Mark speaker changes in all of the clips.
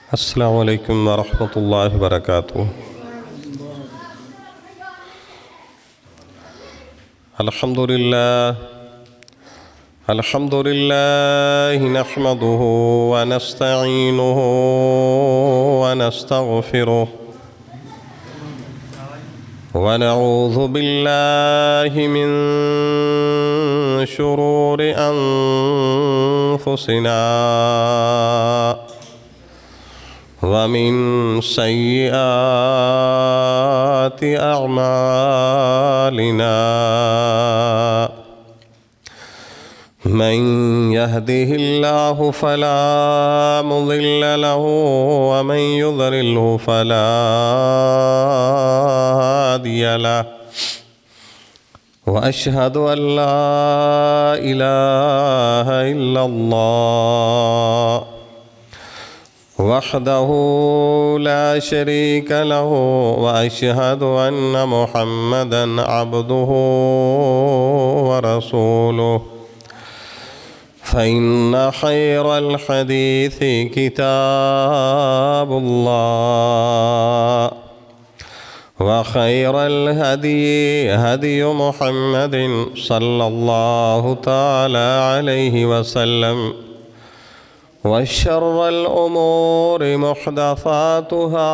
Speaker 1: अस्सलामु अलैकुम वरहमतुल्लाहि वबरकातुहू। अल्हम्दुलिल्लाह नहमदुहू व नस्तईनुहु व नस्तगफिरुह व नऊज़ु बिल्लाहि मिन शुरूरि अनफुसिना वमिन सय्यिआति अअमालिना मन यहदिहिल्लाहु फला मुदिल्ल लहु व मन युद्लिल्हु फला हादिय लहु व अशहदु अल्ला इलाहा इल्लल्लाह वहदहू ला शरीक लहू व अशहदु अन्न मुहम्मदन अब्दुहू व रसूलुहू फ़इन्न खैरल हदीसी किताबुल्लाह व खैरल हदी हदियु मुहम्मदिन सल्लल्लाहु तआला अलैहि वसल्लम व शर्रल उमूरि मुहदसातुहा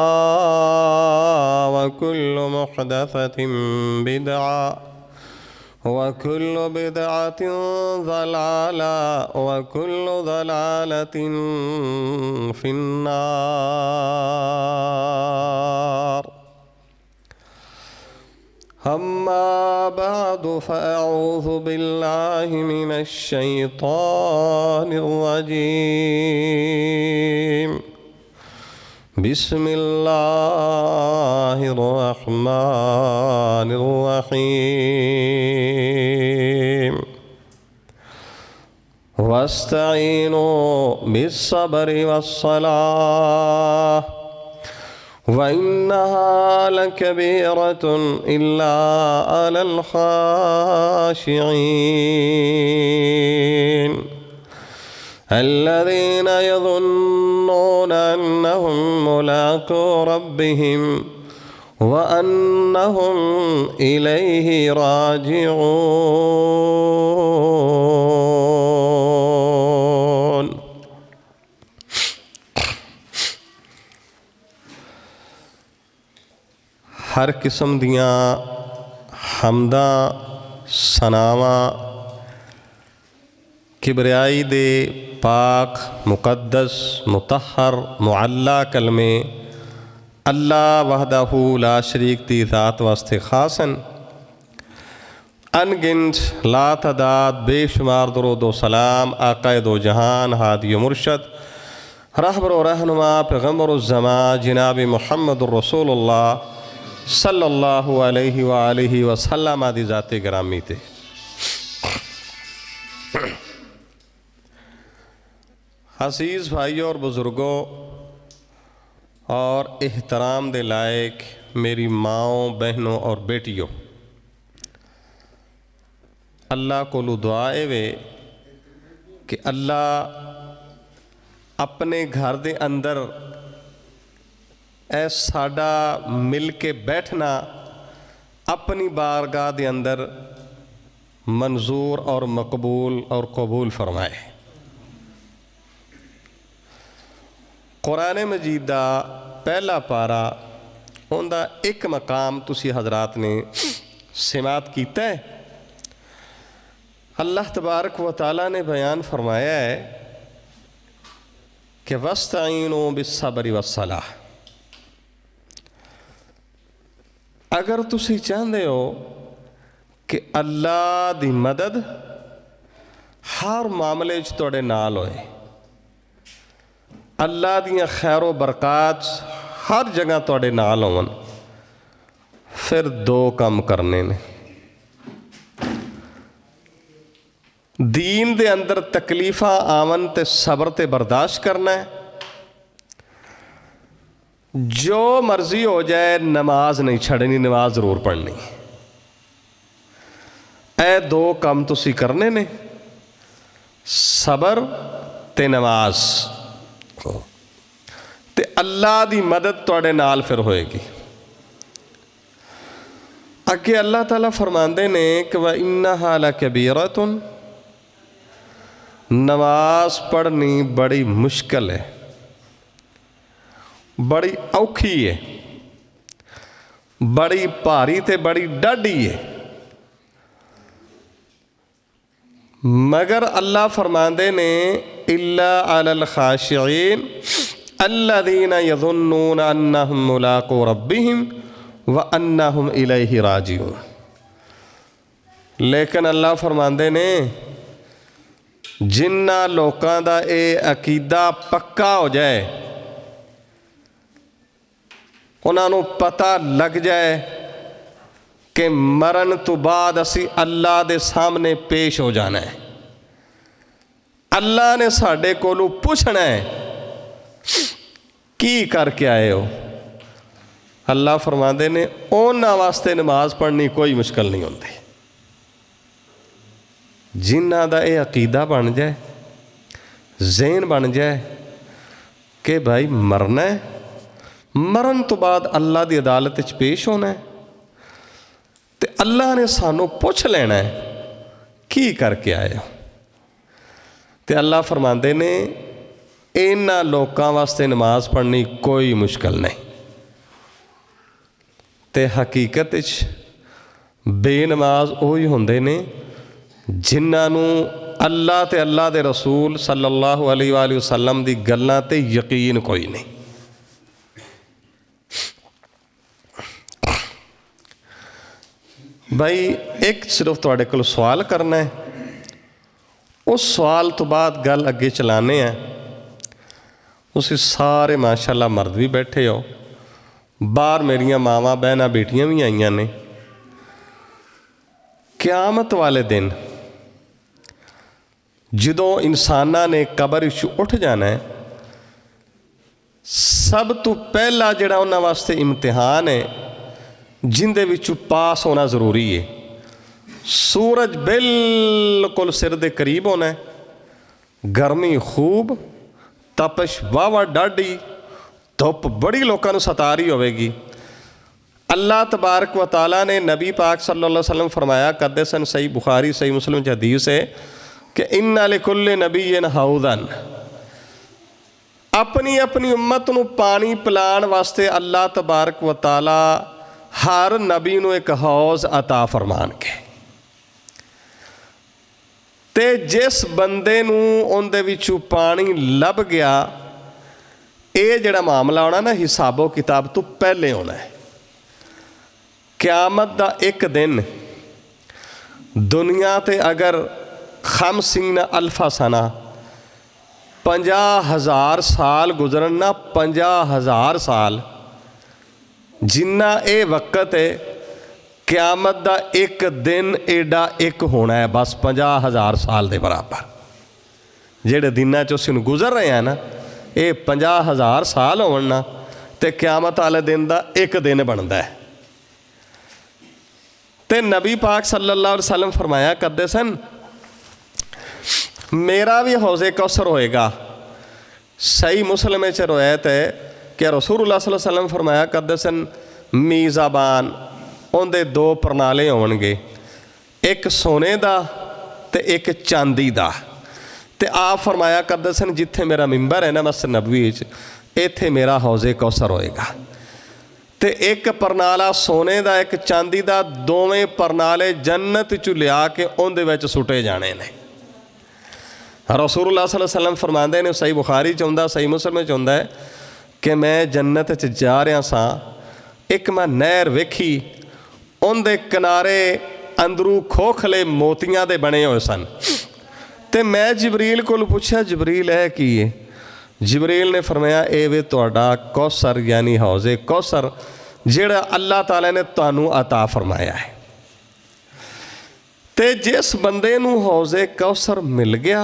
Speaker 1: व कुल्लु मुहदसतिन बिदअ व कुल्लु बिदअतिन ज़लाला व कुल्लु ज़लालतिन फिन्नार। अम्मा बअदु फ़अऊज़ु बिल्लाहि मिनश शैतानिर रजीम। बिस्मिल्लाहिर रहमानिर रहीम। वस्तईनु बिस्सब्रि वस्सलाह व इन्नहा लकबीरतुन इल्ला अलल खाशिईन अल्लज़ीना यज़ुन्नूना अन्नहुम मुलाक़ू रब्बिहिम व अन्नहुम इलैहि राजिऊन। हर किस्म दियां हमदा सनावां किबरियाई दे पाक मुक़द्दस मुतहर मुअल्ला कलमे अल्लाह वहदहू ला शरीक दी ज़ात वास्ते ख़ासन। अनगिनत लातदाद बेशुमार दरूद व सलाम आक़ाए दो जहान हादी मुर्शद रहबर व रहनुमा पैगम्बरुज़्ज़मां जनाब मुहम्मदुर रसूलुल्लाह सल्लल्लाहु अलैहि व आलिहि वसल्लम आदि ज़ाते गिरामी थे। अज़ीज़ भाइयों और बुज़ुर्गों और एहतराम दे लायक मेरी माओं बहनों और बेटियों, अल्लाह कोलू दुआ वे कि अल्लाह अपने घर दे अंदर ऐ साडा मिल के बैठना अपनी बारगाह दे अंदर मंजूर और मकबूल और कबूल फरमाए। कुरान मजीद दा पहला पारा उनका एक मकाम तुसी हजरात ने सिमात कीता है। अल्लाह तबारक व तआला ने बयान फरमाया है कि वस्तईनु बिस्सब्रि वस्सलाह। अगर तुसी चाहते हो कि अल्लाह दी मदद हर मामले च तुहाडे नाल होए, अल्लाह दियां खैरो बरकात हर जगह तुहाडे नाल होवन, फिर दो काम करने ने। दीन दे अंदर तकलीफा आवन ते सब्र ते बर्दाश्त करना है। जो मर्जी हो जाए नमाज नहीं छड़नी, नमाज जरूर पढ़नी। ए दो काम तुसी करने ने, सबर ते नमाज। तो अल्लाह की मदद तुहाडे नाल फिर होएगी। अगे अल्लाह ताला फरमाते ने कि व इन्नहा लकबीरतुन, नमाज पढ़नी बड़ी मुश्किल है, बड़ी औखी है, बड़ी भारी ते बड़ी डाढ़ी है। मगर अल्लाह फरमाते ने इल्ला अलल खाशिईन अल्लज़ीना यज़ुन्नून अन्नहुम मुलाक़ू रब्बिहिम व अन्नहुम इलैहि राजिऊन। लेकिन अल्लाह फरमाते ने जिन्ना लोकां दा ये अकीदा पक्का हो जाए, उन्होंने पता लग जाए कि मरण तो बाद असी अल्लाह दे सामने पेश हो जाना है, अल्लाह ने साडे कोलों पूछना है की करके आए हो। अल्लाह फरमाते ने उन्हां वास्ते नमाज पढ़नी कोई मुश्किल नहीं होती। जिन्हां दा ये अकीदा बन जाए, ज़हन बन जाए कि भाई मरना है, मरण तो बाद अल्लाह की अदालत च पेश होना है, तो अल्लाह ने सानू पूछ लेना है की करके आए हो। तो अल्लाह फरमाते ने इन्हां लोकां वास्ते नमाज पढ़नी कोई मुश्किल नहीं। तो हकीकत बेनमाज वही होंदे ने जिन्हों अल्लाह ते अल्लाह दे रसूल सल्लल्लाहु अलैहि वसल्लम दी गल्लां ते यकीन कोई नहीं। भाई एक सिर्फ तुहाडे कोल सवाल करना है, उस सवाल तो बाद गल अगे चलाने हैं। तुसीं सारे माशाअल्लाह मर्द भी बैठे हो, बाहर मेरियां मावां बहनां बेटियां भी आईयां ने। क़यामत वाले दिन जदों इंसानां ने कबर विचों उठ जाना है, सब तो पहला जिहड़ा उन्हां वास्ते इम्तिहान है जिंदे विचों पास होना जरूरी है। सूरज बिल्कुल सिर दे करीब होना है, गर्मी खूब, तपश वावा डाढ़ी, धुप बड़ी लोगों को सता रही होगी। अल्लाह तबारक व तआला ने नबी पाक सल्लल्लाहु अलैहि वसल्लम फरमाया करते सन, सही बुखारी सही मुस्लिम च हदीस है कि इन्ना लिकुल्लि नबिय्यिन हौदन, अपनी अपनी उम्मत को पानी पिलाने वास्ते अल्लाह तबारक व तआला हर नबी को एक हौज अता फरमानगे। ते जिस बंदे नूं उहदे विचों पानी लभ गया, ये जिहड़ा मामला होना ना हिसाबो किताब तो पहले होना है। क़यामत दा एक दिन दुनिया ते अगर खमसीन अल्फा सना 50,000 साल गुजरन ना, 50,000 साल जिन्ना ये वक्त है, क़यामत दा एक दिन एडा एक होना है, बस 50,000 साल के बराबर। जेड़े दिनां चों असीं गुजर रहे हैं ना, ये 50,000 साल होवन ना, तो क़यामत वाले दिन का एक दिन बनता है। तो नबी पाक सल्लल्लाहु अलैहि वसल्लम फरमाया करते सन, मेरा भी हौज़े कौसर होएगा। सही मुस्लिम च रवायत है कि रसूलुल्लाह सल्लल्लाहु अलैहि वसल्लम फरमाया करते सन, मीज़ाबान उनके 2 प्रणाले होणगे, एक सोने का ते एक चांदी का। तो आप फरमाया करते सन, जिथे मेरा मिंबर है ना मस्जिद नबवी, इत्थे मेरा हौज़े कौसर होएगा। तो एक परनाला सोने का, एक चांदी का, दोवें परनाले जन्नत चु लिया के उहदे विच सुटे जाने ने। रसूलुल्लाह सल्लल्लाहु अलैहि वसल्लम फरमाते ने, सही बुखारी च हुंदा, सही मुस्लिम च हुंदा है कि मैं जन्नत च जा रहा सा, एक मैं नहर वेखी, उहदे किनारे अंदरू खोखले मोतियां दे बने हुए सन। तो मैं जिबरील को पूछा, जिबरील है की है? जिबरील ने फरमाया, ए वे तुहाडा कौसर यानी हौज़े कौसर जिहड़ा अल्लाह ताला ने तुहानू अता फरमाया है। तो जिस बंदे नू हौज़े कौसर मिल गया,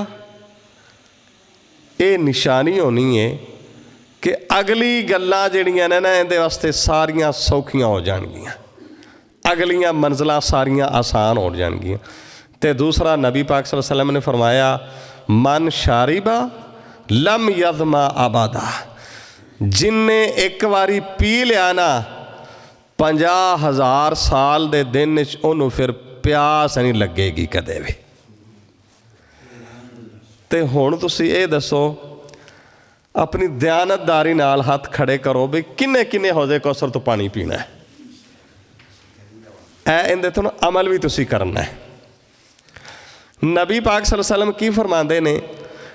Speaker 1: ये निशानी होनी है कि अगली गल्लां जिहड़ियां ने ना, इहदे वास्ते सारियां सौखियां हो जाणगियां, अगलियां मंजिलां सारियां आसान हो जाणगियां। तो दूसरा नबी पाक सल्लल्लाहु अलैहि वसल्लम ने फरमाया, मन शारिबा लम यज़मा अबादा, जिन्ने एक बारी पी लिया ना 50,000 साल के दिन उन्होंने फिर प्यास नहीं लगेगी कदे भी। तो हुण तुसीं ये दसो अपनी दयानतदारी नाल हथ खड़े करो भी किन्ने किन्ने हौजे कौसर तो पानी पीना है। इहदे तो अमल भी तुसीं करना है। नबी पाक सल्लल्लाहु अलैहि वसल्लम की फरमाते ने,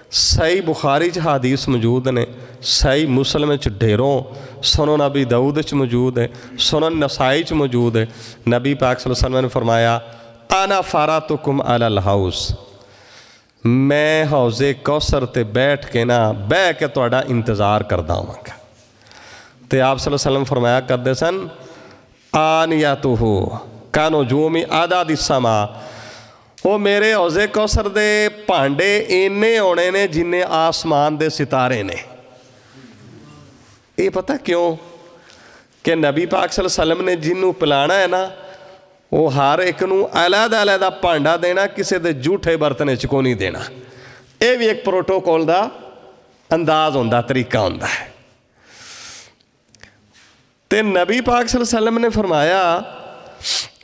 Speaker 1: सही बुखारी च हदीस मौजूद ने, सही मुस्लिम च ढेरों, सुनन नबी दाऊद च मौजूद है, सुनन नसाई च मौजूद है। नबी पाक सल्लल्लाहु अलैहि वसल्लम ने फरमाया आना फारातुकुम अलल हाउस, मैं हौजे कौसर ते बैठ के ना बह के तुहाडा इंतज़ार करदा होवांगा। तो आप सल्लल्लाहु अलैहि वसल्लम फरमाया करते सन आनियातुहु कानो जूमी आदा दिसमा, वो मेरे हौजे कौसर दे भांडे इन्ने होने ने जिन्ने आसमान दे सितारे ने। ये पता क्यों कि नबी पाक सल्लल्लाहु अलैहि वसल्लम ने जिन्हों पिलाना है ना वो हर एक नूं अलहदा अलहदा भांडा देना, किसी दे झूठे बर्तन च को नहीं देना। ये भी एक प्रोटोकॉल का अंदाज होंदा, तरीका होंदा है। ते नबी पाक सल्लल्लाहु अलैहि वसल्लम ने फरमाया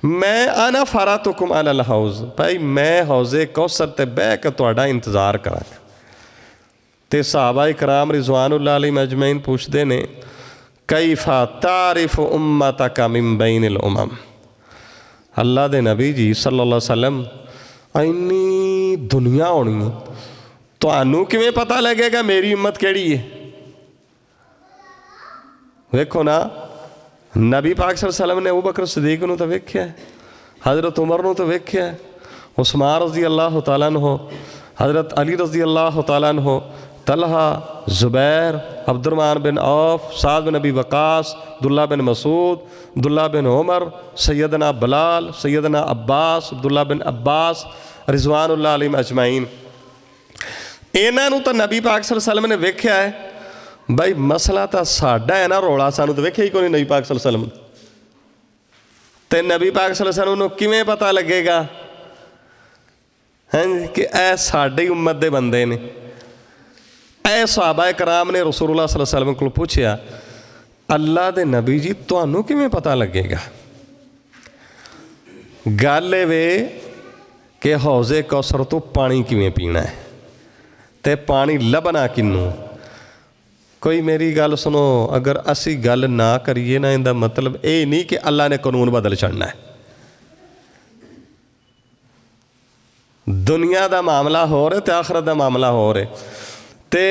Speaker 1: मैं आना फारातुकुम अलल हाउस, भाई मैं हौजे कौसर ते बह के तुहाडा इंतज़ार करांगा। ते सहाबा इकराम रिज़वानुल्लाह अलैहिम अजमईन पूछते ने कैफा तारिफ उम्मतका मिन बैनिल उमम, अल्लाह दे नबी जी सल्लल्लाहु अलैहि वसल्लम इन्नी दुनिया होनी तुहानू किवें पता लगेगा मेरी उम्मत केड़ी है। वेखो ना नबी पाक सल्लल्लाहु अलैहि वसल्लम ने अबू बकर सिद्दीक नूं तो वेख्या, हज़रत उमर नूं तो वेख्या, उस्मान रज़ी अल्लाह तआला अन्हु, हज़रत अली रज़ी अल्लाह तआला अन्हु, तलहा, ज़ुबैर, अब्दुर्रहमान बिन औफ, साद बिन नबी वक़ास, अब्दुल्ला बिन मसूद, अब्दुल्ला बिन उमर, सैयदना बिलाल, सैयदना अब्बास, अब्दुल्ला बिन अब्बास रिज़वानुल्लाह अलैहिम अजमईन। इन्हां नूं तो नबी पाक सल्लल्लाहु अलैहि वसल्लम ने वेख्या है। भाई मसला तो साडा है ना, रौला सानू तो वेख्या ही कोई नबी पाक सल्लल्लाहु अलैहि वसल्लम। तो नबी पाक सल्लल्लाहु अलैहि वसल्लम नूं किवें पता लगेगा हैं कि ऐ साडी उम्मत दे बंदे ने। ऐ सहाबा कराम ने रसूलुल्लाह सल्लल्लाहु अलैहि वसल्लम को पूछया अल्लाह दे नबी जी तुहानू किवें पता लगेगा। गल ए वे कि हौजे कौसर तो पानी किवें पीना है, ते पानी लभना किनू। कोई मेरी गल सुनो, अगर असी गल ना करिए ना, इनका मतलब ये नहीं कि अल्लाह ने कानून बदल छड़ना है। दुनिया का मामला हो रहा तो आखरत का मामला हो रहा। तो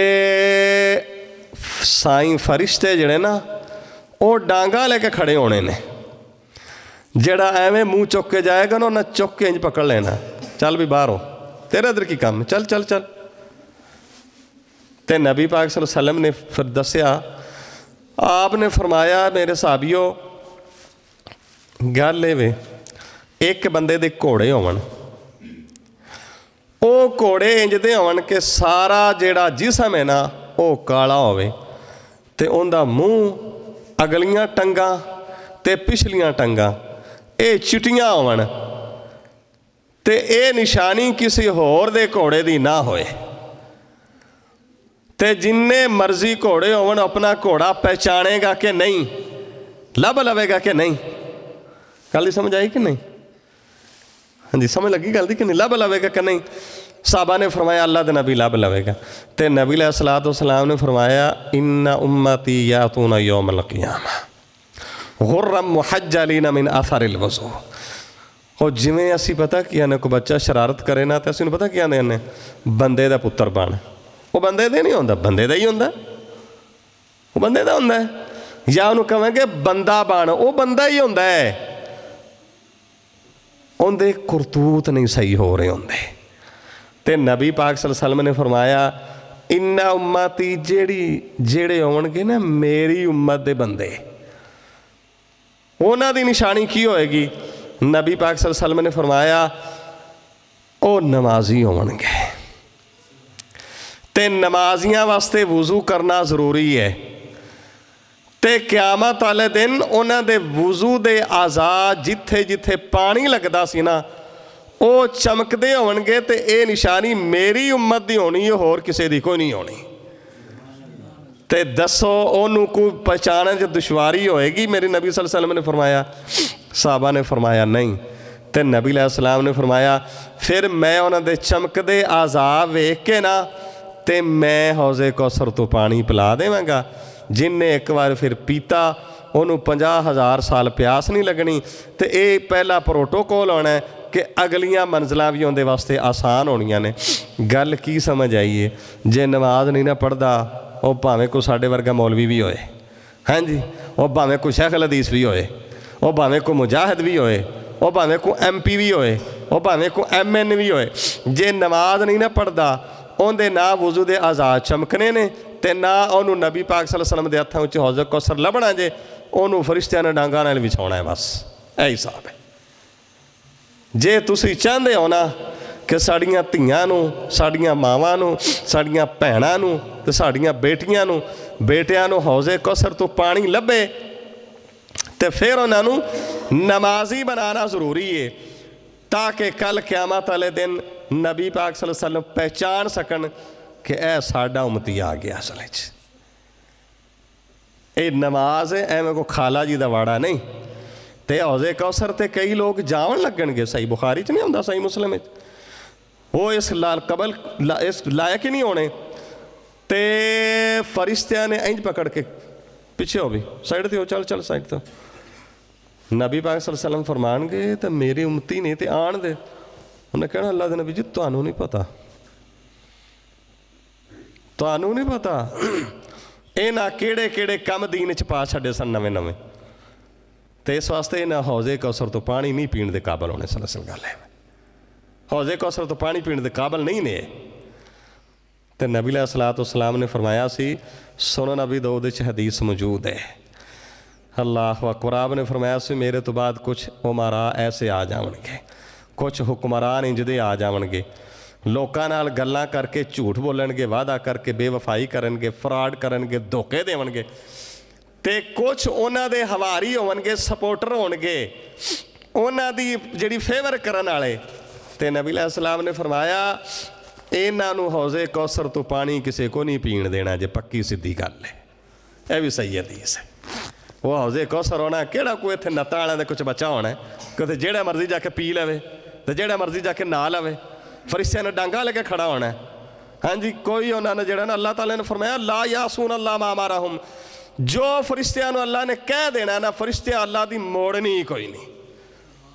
Speaker 1: साईं फरिश्ते जड़े ना वो डांगा लेके खड़े होने ने, जड़ा एवें मुँह चुक के जाएगा ना उन्हें चुक के इंज पकड़ लेना, चल भी बाहर हो, तेरा इधर की काम, चल चल चल। तो नबी पाक सल्लल्लाहु अलैहि वसल्लम ने फिर दसिया, आपने फरमाया मेरे साहबियों गल ए वे एक बंदे दे घोड़े होवन, वो घोड़े इंजदे होवन कि सारा जेड़ा जिसम है ना वो काला होवे, ते उनदा मूँह, अगलियां टंगां ते पिछलियां टंगां ये चिट्टियां होवन, ते ये निशानी किसी होर दे घोड़े दी ना होए। ते जिन्ने मर्जी घोड़े होवन अपना घोड़ा पहचानेगा कि नहीं, लब लवेगा कि नहीं। गल दी समझ आई कि नहीं? हाँ जी समझ लगी गल दी कि नहीं? लब लवेगा कि नहीं। साहबा ने फरमाया अल्लाह दे नबी लब लवेगा। तो नबी अलैहिस्सलातु वस्सलाम ने फरमाया इन्ना उम्मती यातूना यौमल क़ियामा गुर्रम मुहज्जलीना मिन अथरिल वज़ू। और जिमें असी पता कि आने को बच्चा शरारत करे ना, तो असी पता क्या आने बंदे दा पुत्र बन, वो बंदे दे नहीं होंदा, बंदे दा ही होंदा, वो बंदे दा होंदा है। या उन्होंने कहेंगे बंदा बन, वो बंदा ही होंदा है, उनके करतूत नहीं सही हो रहे होंदे। ते नबी पाक सल्लल्लाहु अलैहि वसल्लम ने फरमाया इन्ना उम्मती जेड़े होणगे ना मेरी उम्मत दे बंदे, उन्हां दी निशानी की होएगी। नबी पाक सल्लल्लाहु अलैहि वसल्लम ने फरमाया वो नमाजी होणगे, ते नमाजियां वास्ते वुजू करना जरूरी है। ते क़यामत वाले दिन उन्हां दे वुजू दे आज़ाद जिथे जिथे पानी लगदा सी ना वो चमकदे होणगे, ते ये निशानी मेरी उम्मत दी होनी है, होर किसी दी कोई नहीं होनी। तो दसो ओनू कोई पहचानने च दुश्वारी होएगी? मेरे नबी सल्लल्लाहु अलैहि वसल्लम ने फरमाया। साहबा ने फरमाया नहीं। तो नबी अलैहिस्सलाम ने फरमाया फिर मैं उन्होंने चमकदे आज़ा वेख के ना तो मैं हौज़े कौसर तो पानी पिला देवांगा। जिन्हें एक बार फिर पीता उन्होंने 50,000 साल प्यास नहीं लगनी। तो ये पहला प्रोटोकॉल होना है कि अगलियां मंजिलां भी उनके वास्ते आसान होनियां ने। गल की समझ आई है? जे नमाज नहीं ना पढ़ता वो भावें कोई साडे वर्गा मौलवी भी होए, हाँ जी, वो भावें कोई शेख अल हदीस भी होए, वो भावें कोई मुजाहिद भी होए, वो भावें कोई MP भी होए, वो भावें कोई MN भी होए, जे नमाज नहीं ना पढ़ता उनके ना वुजू दे आज़ाद चमकने ने ते ना उन्होंने नबी पाक सल्लल्लाहु अलैहि वसल्लम के हत्थों में हौज़ कौसर लभना जे उन्होंने फरिश्तियां ने डांगा नाल विछाउणा है। बस यही हिसाब है। जे तुसी चाहते हो ना कि साड़ियाँ धियां नूं, साड़ियां मावां नूं, साड़ियां भैणां नूं ते साड़ियां बेटियां नूं, बेटियां नूं हौज़े कौसर तो पानी लभे तो फिर उन्होंने नमाजी बनाना ज़रूरी है ताकि कल क़यामत वाले दिन नबी पाक सल्लल्लाहु अलैहि वसल्लम पहचान सकन कि यह साडा उम्मती आ गया। असल ये नमाज है, एवं को खाला जी का वाड़ा नहीं। तो हौज़े कौसर ते कई लोग जावन लगणगे। सही बुखारी च नहीं आउंदा, सही मुस्लिम वो इस कबल इस लायक ही नहीं होने। तो फरिश्तियां ने इंज पकड़ के पिछे हो भी साइड ते हो, चल चल साइड तो नबी पाक सल्लल्लाहु अलैहि वसल्लम फरमानगे तो मेरी उम्मती ने तो आन दे। उन्हें कहना अल्लाह के नबी जी तुहानू नहीं पता, तुहानू नहीं पता इन्हां किहड़े किहड़े कम दीन च पा छड्डे सन नवें नवें। तो इस वास्ते इन्हां हौज़े कौसर तो पानी नहीं पीण दे काबल होने। असल गल है हौज़े कौसर तो पानी पीण दे काबल नहीं ने। तो नबी अलैहिस्सलाम ने फरमाया सी, सुनो नबी दाऊद च हदीस मौजूद है, अल्लाह अकबर, आपने फरमाया सी मेरे तो बाद कुछ उमरा ऐसे आ जाएंगे, कुछ हुक्मरान इंजदे आ जाएंगे, लोगों नाल गल्लां करके झूठ बोलणगे, वादा करके बेवफाई करनगे, फ्रॉड करनगे, धोखे देवणगे। ते कुछ उन्हां दे हवारी होवणगे, सपोर्टर होणगे, उन्हां दी जिहड़ी फेवर करन वाले। ते नबी अलैहिस्सलाम ने फरमाया इन्हां नूं हौज़े कौसर तो पानी किसी को नहीं पीण देना जे, पक्की सीधी गल है। यह भी सही हदीस है। वो हौज़े कौसर होना किहड़ा कोई इत्थे नत्तां वालियां दे कुछ बच्चा होना है कि जेड़ा मर्जी जाके पी लवे तो जेड़ा मर्जी जाके ना लवे, फरिश्तियां ने डांगा लेके खड़ा होना है। हाँ जी, कोई उन्होंने जेड़ा ना अल्लाह ताला ने फरमाया ला यासून अल्लाह मा अमरहुम, जो फरिश्तियां नूं अल्लाह ने कह देना ना फरिश्तियां अल्लाह दी मोड़नी ही कोई नहीं।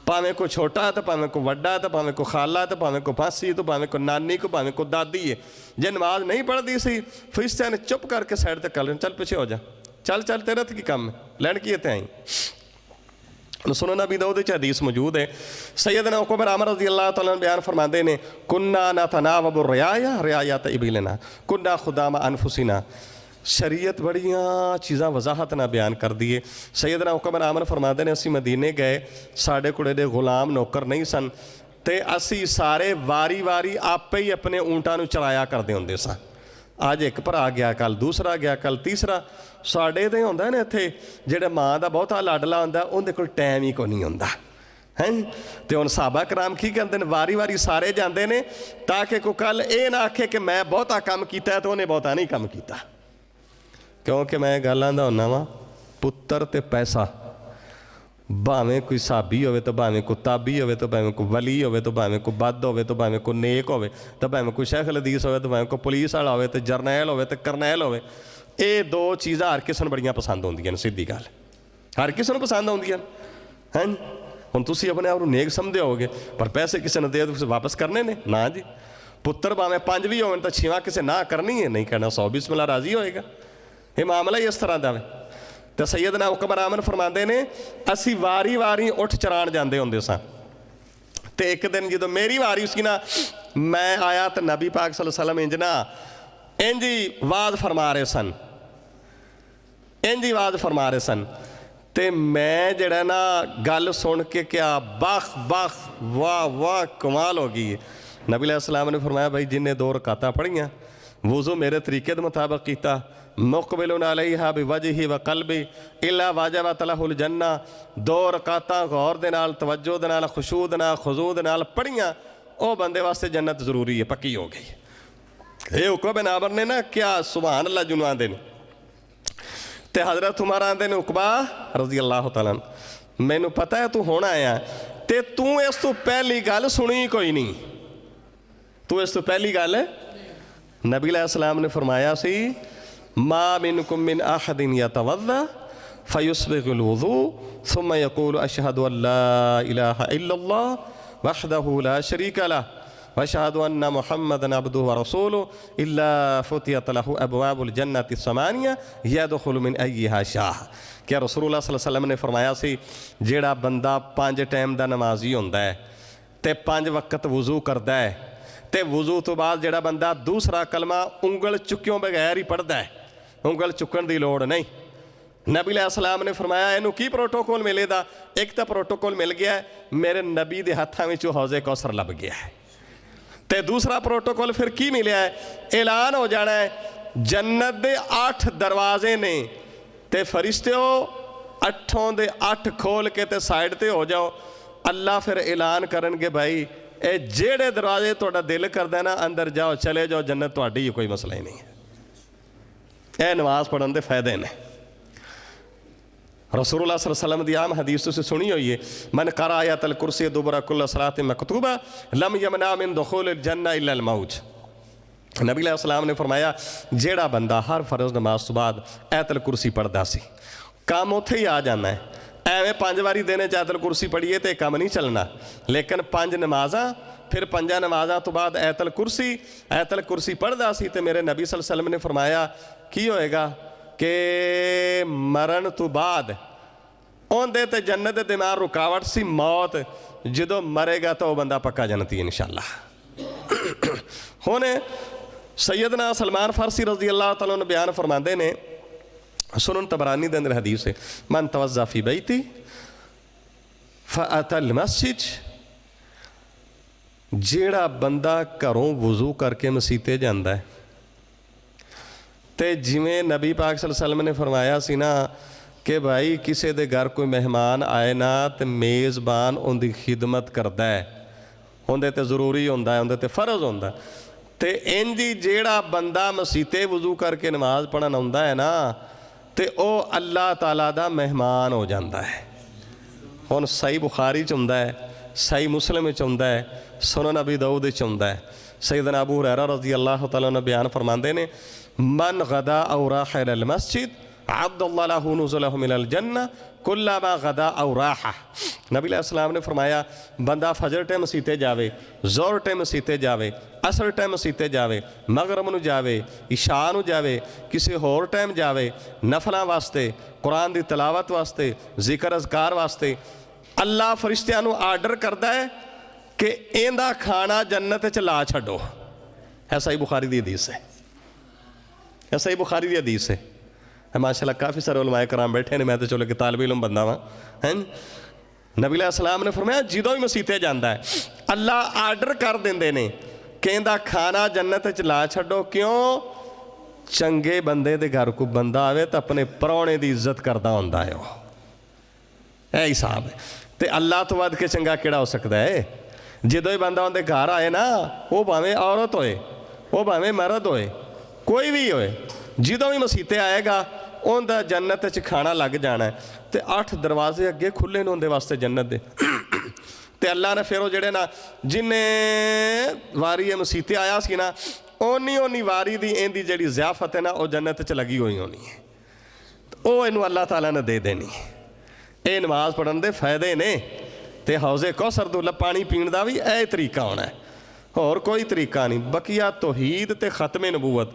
Speaker 1: भावें कोई छोटा है तो भावें कोई वड्डा है, तो भावें कोई खाला है, तो भावें कोई मासी, तो भावें कोई नानी, को भावें कोई दादी है। जे नमाज नहीं पढ़ती सी फरिश्तियां ने चुप करके साइड तक कर लेना, चल पीछे हो जा, चल चल तेरा तो की काम है, लैंड की इतने आई। सुनो नबी दाऊद च हदीस मौजूद है, सैयदना उकबा आमर रज़ी अल्लाह तआला अन्हु बयान फरमाते हैं, कुन्ना नतनावबु रियायत इबिलना कुन्ना खुदामा अनफुसिना। शरीयत बड़ियाँ चीज़ां वजाहत ना बयान कर दिए। सैयदना उकबा आमर फरमाते हैं असी मदीने गए, साढ़े कोले दे गुलाम नौकर नहीं सन, ते असी सारे वारी वारी आपे ही अपने ऊँटां नूं चराया करते होंदे सन। अज एक भरा गया, कल दूसरा गया, कल तीसरा। साढ़े तो होंदा ने इत्थे जेड़ा माँ का बहुता लाडला होंदा उहदे कोल टाइम ही कोई नहीं होंदा है। तो हुण सहाबा कराम की करते हैं, वारी वारी सारे जाते हैं ताकि कोई कल ये ना आखे कि मैं बहुता काम किया तो उन्हें बहुता नहीं काम किया। क्योंकि मैं गल आंदा हुन्ना वा, पुत्तर ते पैसा भावें कोई साबी होवे तो भावें कोई ताबी होवे तो भावें कोई वली होवे तो भावें कोई बद होवे तो भावें कोई नेक होवे तो भावें कोई शेख अल हदीस होवे तो भावें कोई पुलिस वाला होवे तो जरनैल होवे तो करनैल होवे, ये दो चीज़ां हर किसी नूं बड़ियां पसंद होंदियां ने। सीधी गल हर किसी नूं पसंद आउंदियां हैं। हुण तुसीं अपने आप नूं नेक समझदे होगे पर पैसे किसी ने दे तुसीं वापस करने ने ना जी। पुत्तर भावें 5 भी होवन तो 6वां किसी ना करनी है, नहीं कहना 100 बिस्मिल्लाह राजी होएगा। ये मामला ही इस तरह का है। तो सैयदना उकबा आमर फरमाते ने असी वारी वारी उठ चरान जाते होंदे सा। तो एक दिन जो मेरी वारी सी ना, मैं आया तो नबी पाक सल्लल्लाहु अलैहि वसल्लम इंज ना इंज ही वाज फरमा रहे सन, इंज ही वाज फरमा रहे सन। तो मैं जड़ा ना गल सुन के क्या बख बख वाह वाह कमाल हो गई। नबी अलैहिस्सलाम ने फरमाया भाई जिन्हें 2 रकातां पढ़ियाँ, वुज़ू मेरे तरीके के मुताबिक किया, मुक़बिलुन अलैहा बिवजही व क़ल्बी इल्ला वाजबत लहुल जन्ना, 2 रकातां गौर दे नाल, तवज्जो दे नाल, खुशू दे नाल, खुज़ू दे नाल पढ़ियाँ, वो बंदे वास्ते जन्नत जरूरी है, पक्की हो गई। ये उकबा बिन आमर ने ना क्या सुभान अल्लाह जुनू आंदे ने, तो हज़रत उमर आंदे ने उकबा रज़ी अल्लाह तआला मैनू पता है तू हुण आया तो तू इस तो पहली गल सुनी कोई नहीं, तू इस तो पहली गल नबी अलैहिस्सलाम ने फरमाया सी मा मिनकुम मिन अहदिन यतवद्दा फयुस्बिगुल वुज़ू सुम्मा यक़ूलु अशहदु अल्ला इलाहा इल्लल्लाह वहदहु ला शरीका लह वअशहदु अन्ना मुहम्मदन अब्दुहु व रसूलुहु इल्ला फुतिहत लहु अबवाबुल जन्नति समानिया यदखुलु मिन अय्यिहा शाह। क्या रसूलुल्लाह सल्लल्लाहु अलैहि वसल्लम ने फरमाया सी जेड़ा बंदा 5 टाइम का नमाजी होंदा है ते 5 वक्त वज़ू करदा है ते वज़ू तो बाद जेड़ा बंदा दूसरा कलमा उंगल चुक्यों बगैर ही पढ़ता है, उंगल चुकन की लोड़ नहीं। नबी अलैहिस्सलाम ने फरमाया इनू की प्रोटोकॉल मिलेगा, एक तो प्रोटोकॉल मिल गया है मेरे नबी के हाथों में हौज़े कौसर लभ गया है, तो दूसरा प्रोटोकॉल फिर की मिले है ऐलान हो जाना है जन्नत के 8 दरवाजे ने ते फरिश्ते 8 दे 8 खोल के ते साइड ते हो जाओ। अल्लाह फिर ऐलान करनगे भाई ये जेड़े दरवाजे तुहाडा दिल करदा ना अंदर जाओ चले जाओ जन्नत तुहाडी ही, कोई मसला ही नहीं है। यह नमाज पढ़न के फायदे ने। रसूलुल्लाह सल्लल्लाहु अलैहि वसल्लम की आम हदीस तुसीं सुनी हुई है मन करा आयतल कुर्सी दुबरा कुल्ल सलात मकतूबा लम यमना मिन दुखूलिल जन्नह इल्ला अल मौत। नबी अलैहिस्सलाम ने फरमाया जेड़ा बंदा हर फर्ज नमाज तो बाद आयतल कुर्सी पढ़दा सी काम उत्थे ही आ जाना है। एवें 5 बारी दिन आयतल कुर्सी पढ़िए तो काम नहीं चलना, लेकिन 5 नमाज़ां फिर 5 नमाज़ां तो बाद आयतल कुर्सी पढ़दा सी तो मेरे नबी सल्लल्लाहु अलैहि वसल्लम ने फरमाया की होएगा कि मरण तो बाद उहदे ते जन्नत दे दिमाग रुकावट सी मौत, जदों मरेगा तो वह बंदा पक्का जन्नती इंशाअल्लाह। हुण सैयदना सलमान फारसी रज़ी अल्लाह तआला अन्हु बयान फरमाते ने सुनन तबरानी के अंदर हदीस है मन तवज़्ज़ा फी बैती फ़अतल मस्जिद, जेड़ा बंदा घरों वज़ू करके मसीते जाता है तो जिमें नबी पाक सल्लल्लाहु अलैहि वसल्लम ने फरमाया सी ना कि भाई किसी के घर कोई मेहमान आए ना तो मेज़बान उनकी खिदमत करता है, उनके तो जरूरी होंदा है, उनके तो फ़र्ज होंदा तो इंजी जेड़ा बंदा मसीते वज़ू करके नमाज पढ़न आउंदा है ना तो वह अल्लाह ताला दा मेहमान हो जाता है। हुण सही बुखारी च हुंदा है, सही मुस्लिम च हुंदा है, सुनन अबी दाऊद च हुंदा है। सैयदना अबू हुरैरा रज़ी अल्लाह तआला अन्हु बयान फरमाते ने मन गदा औ राह इलल मस्जिद अब्दुल्लाह लहू नुज़ुलहु मिनल जन्नह कुल्लमा गदा औ राह। नबी अलैहिस्सलाम ने फरमाया बंदा फजर टाइम मसीते जावे, ज़ोहर टाइम मसीते जावे, असर टाइम मसीते जावे, मगरब नूं जावे, इशा नूं जावे, किसी होर टाइम जावे नफलों वास्ते, कुरान की तलावत वास्ते, जिक्र अज़कार वास्ते, अल्लाह फरिश्तियां नूं आर्डर करता है कि इहदा खाना जन्नत च ला छड्डो। ऐसा ही बुखारी की हदीस है, ऐसा ही बुखारी की हदीस है। माशाअल्लाह काफ़ी सारे उलमाए कराम बैठे ने, मैं तो चलो कि तालिब इल्म बंदा वां हैं। नबी अलैहिस्सलाम ने फरमाया जदों भी मसीते जाता है अल्लाह आर्डर कर देंदे ने कि इहदा खाना जन्नत च ला छड्डो। क्यों? चंगे बंदे दे घर को बंदा आवे तो अपने परौणे की इज्जत करता होंदा है, यह हिसाब है। तो अल्लाह तो वध के चंगा किहड़ा हो सकता है? जदों ही बंदा उनके घर आए ना, वो भावें औरत होए, वो भावें मर्द होए, कोई भी होए, जदों भी मसीते आएगा उनका जन्नत च खाना लग जाना है। तो 8 दरवाजे अगे खुले ने उनके वास्ते जन्नत दे। तो अल्लाह ने फिर वो जेड़े ना जिन्हें वारी मसीते आया सी ना ओनी वारी दी इहदी जिहड़ी ज़ियाफत है ना वो जन्नत च लगी हुई होनी है, वो इनू अल्लाह ताला ने दे देनी। ये नमाज पढ़न के फायदे ने। तो हौज़े कौसर तो पानी पीने का भी यह तरीका होना है, होर कोई तरीका नहीं। बकिया तौहीद ते ख़त्मे नबूवत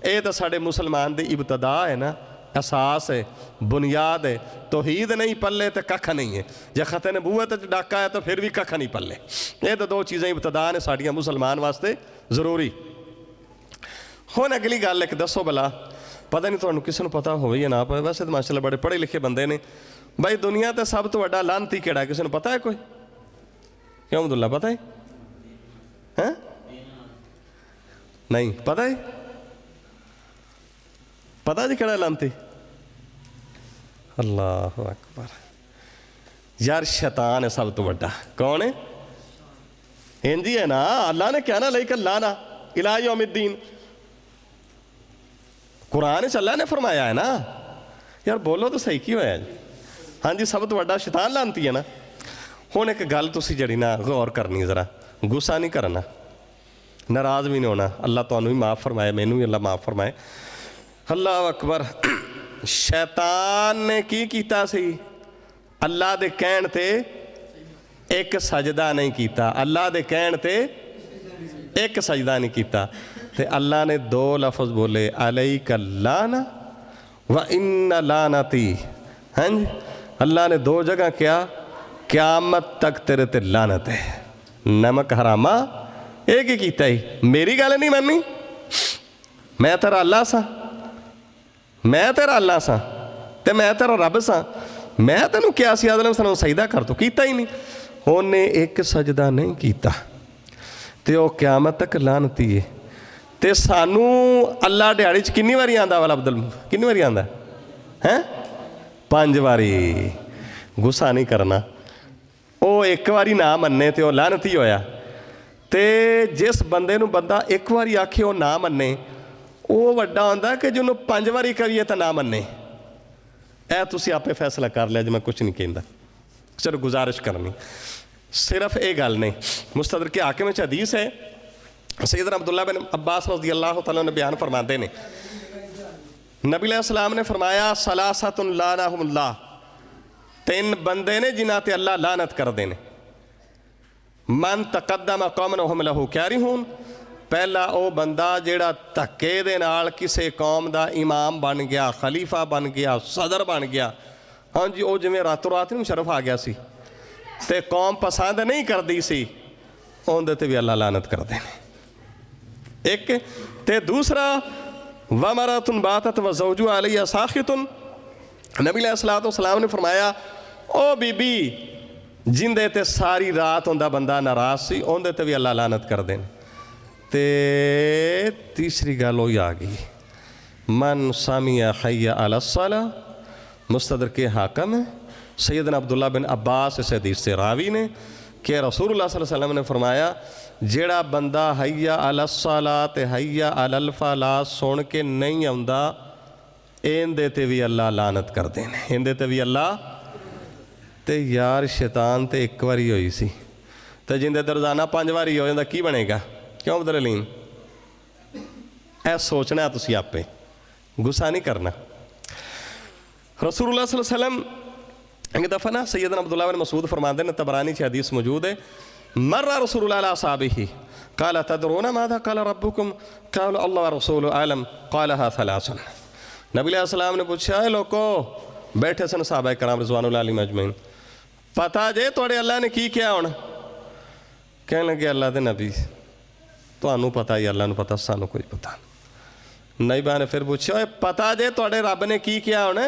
Speaker 1: ये तो साढ़े मुसलमान की इब्तदा है ना, एहसास है, बुनियाद है। तौहीद नहीं पल्ले तो कख नहीं है, जे ख़त नबूवत डाका है तो फिर भी कख नहीं पल्ले। ये तो 2 चीज़ें इब्तदा ने साड़ियाँ मुसलमान वास्ते ज़रूरी। हुण अगली गल एक दसो भला, पता नहीं तुहानूं किसी नूं पता होवे या ना पवे, वैसे तो माशाअल्लाह बड़े पढ़े लिखे बंदे ने। भाई दुनिया ते सब तो वड्डा लानती किहड़ा, किसी नूं पता है कोई? क्यों अब्दुल्ला पता है? हैं? नहीं पता है? पता जी किहड़ा लानती? अल्लाह अकबर यार, शैतान है सब तो वड्डा। कौन है? इंजी है ना, अल्लाह ने क्या ना लई लाना इला यौमिद्दीन, कुरान च अल्लाह ने फरमाया है ना यार बोलो तो सही की होया जी। हाँ जी, सब तो वड्डा शैतान लानती है ना। हुण एक गल तुसीं जड़ी ना गौर करनी, ज़रा गुस्सा नहीं करना, नाराज़ भी नहीं होना। अल्लाह तुहानूं भी माफ़ फरमाए, मैनूं भी अल्लाह माफ़ फरमाए। अल्लाह अकबर। शैतान ने की कीता सी? अल्लाह दे कहण ते एक सजदा नहीं कीता, अल्लाह दे कहण ते एक सजदा नहीं कीता। ते अल्लाह ने दो लफ्ज़ बोले, अलैका लाना व इन्ना लानती। हाँ जी, अल्लाह ने दो जगह क्या, क़यामत तक तेरे ते लानत है। नमक हरामा एक ही कीता ही, मेरी गल नहीं मानी। मैं तेरा अल्लाह सा, मैं तेरा अल्लाह सा, ते मैं तेरा रब सा। मैं तेनों क्या सी आदम सलाम सजदा कर, तो कीता ही नहीं। उन्हें एक सजदा नहीं कीता ते वो क़यामत तक लानती है। ते सानू अल्लाह दिहाड़ी च कितनी बारी आंदा वाला अब्दुल, कितनी बारी आंदा है? 5 बारी। गुस्सा नहीं करना। वो एक बारी ना मन्ने तो लानती होया। ते जिस बंदे नूं बंदा एक बारी आखे वो ना मन्ने, वो वड्डा होंदा कि जिन्हों 5 बारी करिए तो ना मन्ने। ऐ तुसी आपे फैसला कर लिया जी, मैं कुछ नहीं कहता, सिर्फ गुजारिश करनी। सिर्फ ये गल नहीं, मुस्तदरक के हाकिम में हदीस है, सैयदना अब्दुल्लाह बिन अब्बास रज़ी अल्लाह तआला ने बयान फरमाते हैं, नबी अलैहिस्सलाम ने फरमाया, सलासतुन लानहुमुल्लाह, 3 बंदे ने जिन्हां ते अल्लाह लानत कर देने। मन तकद्दम कौमन हुम लहू कारिहून, पहला वो बंदा जिहड़ा धक्के दे नाल किसी कौम का इमाम बन गया, खलीफा बन गया, सदर बन गया। हाँ जी, वो जिवें रातों रात मुशरफ आ गया सी ते कौम पसंद नहीं करती सी, उहदे ते भी अल्लाह लानत करते हैं। एक ते दूसरा, वमरतुन बातत व ज़ौजु अलैहा साखितुन, नबी अलैहिस्सलातु वस्सलाम ने फरमाया, ओ बीबी जिंदे ते सारी रात उनका बंदा नाराज़ सी, उहदे ते भी अल्लाह लानत कर देन। ते तीसरी गल वही आ गई, मन सामिया हय्या अला सलाह, मुस्तदरक के हाकिम है, सैयदना अब्दुल्ला बिन अब्बास इस हदीस से रावी ने कि रसूलुल्लाह सल्लल्लाहु अलैहि वसल्लम ने फरमाया, जेड़ा बंदा हय्या अला सलाह ते हय्या अलल फलाह सुन के नहीं आउंदा, इहदे ते भी अल्लाह लानत कर देने, इहदे ते भी अल्लाह। ते यार शैतान तो एक बारी होई सी, तो जिंदे ते रोज़ाना 5 बारी हो जाता की बनेगा? क्यों अब्दुल अलीम? ऐ सोचना तुसी आपे, गुस्सा नहीं करना। रसूलुल्लाह सल्लल्लाहु अलैहि वसल्लम एक दफ़ा ना सैयदना अब्दुल्लाह बिन मसूद फरमाते हैं, तबरानी से हदीस मौजूद है, मर्रा रसूलुल्लाह अला असहाबिही क़ाल तदरूना माज़ा क़ाल रब्बुकुम क़ालू अल्लाह व रसूलुहु आलम क़ालहा सलासन। नबी अलैहिस्सलाम ने पूछा, है लोगों बैठे सन सहाबा कराम रिज़वानुल्लाह अलैहिम अजमईन, पता जे तुहाडे अल्लाह ने की किया? हुण कहने लगे अल्लाह दे नबी तुहानू पता ही, अल्लाह नू पता, सानू कोई पता नहीं। नईबा ने फिर पूछा, पता जे तुहाडे रब ने की किया? हुण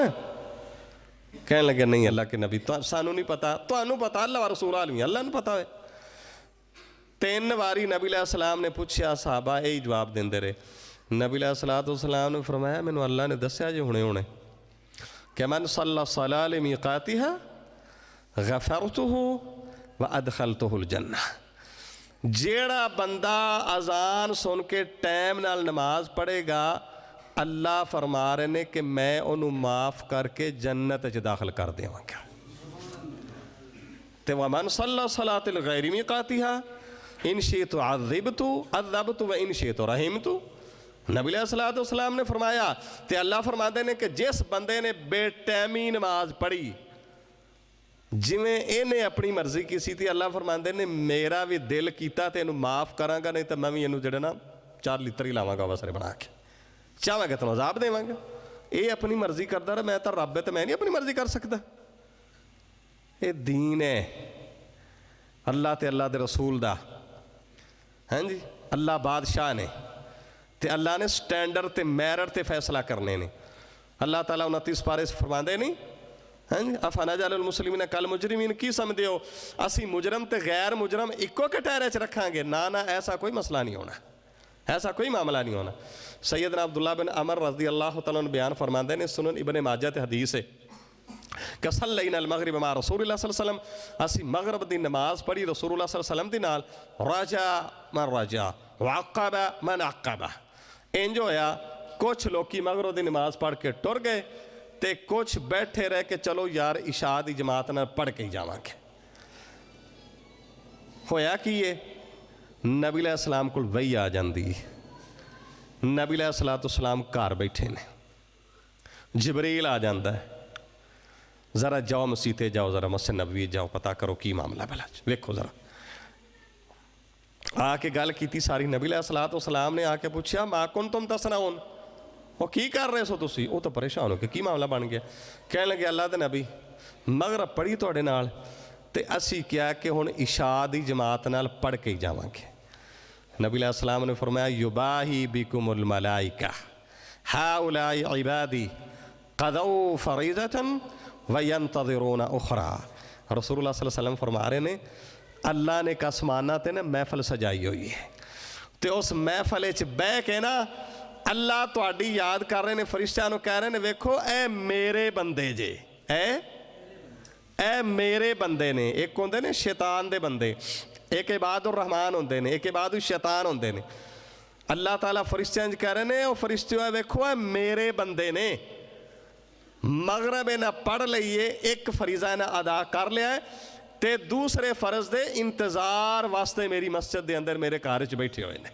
Speaker 1: कहने लगे नहीं अल्लाह के नबी सानू नहीं पता, तुहानू पता, अल्लाह व रसूल आलमी, अल्लाह नू पता है। 3 बारी नबी अलैहिस्सलाम ने पूछा, साहबा यही जवाब देंदे रहे। नबी अलैहिस्सलाम ने फरमाया, मैनू अल्लाह ने दस्या जे हुणे हुणे कि मन सल्ला सलाह लिमीक़ातिहा गफ़रतुहु व अदखलतुहुल जन्नह, जेड़ा बंदा अजान सुन के टाइम नाल नमाज पढ़ेगा, अल्लाह फरमा रहे ने कि मैं उन्हों माफ़ करके जन्नत च दाखिल कर देवांगा। ते वमन सल्ला सलातिल गैरि मीक़ातिहा इन शिअतु अज़िबतु अज़बतु व इन शिअतु रहिमतु। नबी अलैहिस्सलातु वस्सलाम ने फरमाया, ते अल्लाह फरमाते हैं कि जिस बंदे ने बेटैमी नमाज पढ़ी, जिमें इन्हें अपनी मर्जी की सी थी, अल्लाह फरमाते ने मेरा भी दिल किया तो इनू माफ़ करांगा, नहीं तो मैं भी इनू जड़े ना 4 लीटर ही लावांगा वसरे बना के, चाहांगा तो अज़ाब देवांगा। ये अपनी मर्जी करता रहा, मैं तो रब है तो मैं नहीं अपनी मर्जी कर सकता। ये दीन है अल्लाह ते अल्लाह दे रसूल दा। हाँ जी, अल्लाह बादशाह ने ते अल्लाह ने स्टैंडर्ड ते मैरिट ते फैसला करने ने। अल्लाह ताला 29 पारे से फरमाते नहीं, हाँ जी, अफनाजालुल मुस्लिमीन कल मुजरिमीन, की समझते हो असी मुजरम ते गैर मुजरम इको कटहरे च रखांगे? ना ना, ऐसा कोई मसला नहीं होना, ऐसा कोई मामला नहीं होना। सैयदना अब्दुल्लाह बिन अमर रज़ी अल्लाह तआला अन्हु बयान फरमाते हैं, सुनन इब्ने माजा ते हदीस है कि सल्लैना मगरिब मा रसूलुल्लाह सल्लल्लाहु अलैहि वसल्लम, असी मगरिब दी नमाज पढ़ी रसूलुल्लाह सल्लल्लाहु अलैहि वसल्लम दी नाल, राजा मन राजा वअक़बा मन अक़बा। इंज होया कुछ लोग मगरों की नमाज पढ़ के टुर गए तो कुछ बैठे रह के चलो यार इशा की जमात नाल पढ़ के ही जावांगे। होया कि ये नबी अलैहिस्सलाम कोल वही आ जाती, नबी अलैहिस्सलाम घर बैठे ने, जिबरील आ जाता है, ज़रा जाओ मसीते जाओ, ज़रा मस्जिद नबवी जाओ, पता करो की मामला भला, वेखो ज़रा। आके गल की सारी, नबी अलैहिस्सलाम ने आके पूछा मा कुन तुम तसनाउन, वो की कर रहे सो तुसी? वो तो परेशान हो गए, की मामला बन गया? कहने लगे अल्लाह दे नबी मगरब पढ़ी तुहाडे नाल ते असी क्या कि हुण इशा दी जमात नाल पढ़ के ही जावांगे। नबी अलैहिस्सलाम ने फरमाया युबाही बिकुमुल मलाइका हाउलाई इबादी क़दौ फरीज़तन व यंतज़िरूना उखरा। रसूलुल्लाह सल्लल्लाहु अलैहि वसल्लम फरमा रहे ने अल्लाह ने आसमानां ते ना महफल सजाई हुई है, तो उस महफल च बह के ना अल्लाह तुहाडी याद कर रहे हैं, फरिश्तियां नूं कह रहे हैं वेखो ए मेरे बंदे जे, ए मेरे बंदे ने। एक होंदे ने शैतान दे बंदे, एक इबादुर रहमान होंदे ने, एक इबादुल शैतान होंदे ने। अल्लाह ताला फरिश्तियां कह रहे हैं ओ फरिश्तियों वेखो ए मेरे बंदे ने, मगरब इन्हें पढ़ लीए, एक फरीज़ा इन्हें अदा कर लिया है, ते दूसरे फर्ज दे इंतज़ार वास्ते मेरी मस्जिद के अंदर मेरे घर च बैठे हुए हैं।